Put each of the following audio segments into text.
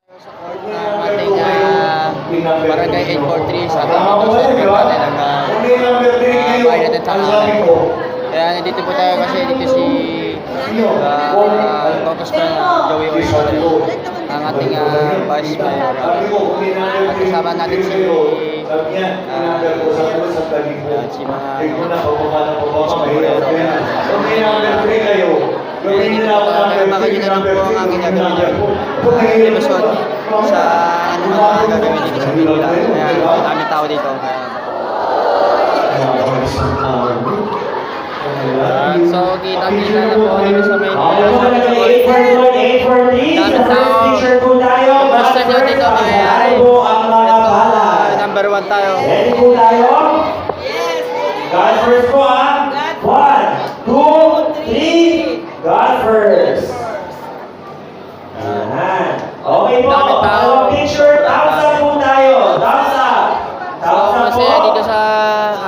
Sa court ng ating Barangay 843 sa Toronto Circuit natin ang bayan natin sa kaya nandito po tayo kasi dito si Congressman Joey Oy, ang ating Vice Mayor. At kasama natin si baka yun na lang po ang aking gagawin episode sa mga gagawin dito sa Manila. Kaya daming tao dito. So kita-kita na po dito sa Manila. Daming tao. First time na dito mangyayari. Ito, number 1 tayo. Ready po tayo? Yes! God first po ah! 1, 2, 3! God first! Ayan. Okay po, dalawang picture, thumbs up po tayo! Thumbs up! Thumbs up po! Masaya dito sa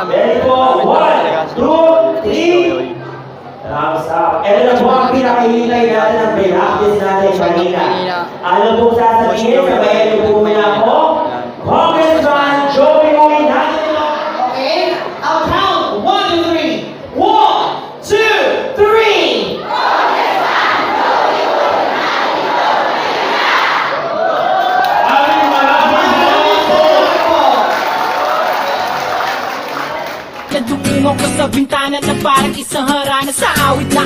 Ready po? 1, 2, 3! Thumbs up! Ito na po ang pinakahihintay natin ang pinaktis natin kanina. Ano pong sasabihin? Sabayan niyo po muna ako. Congressman Joey Oy, Okay, I'll count 1 to 3. 1, 2, 3. Nadumungo ko sa bintana na parang isang harana sa awit na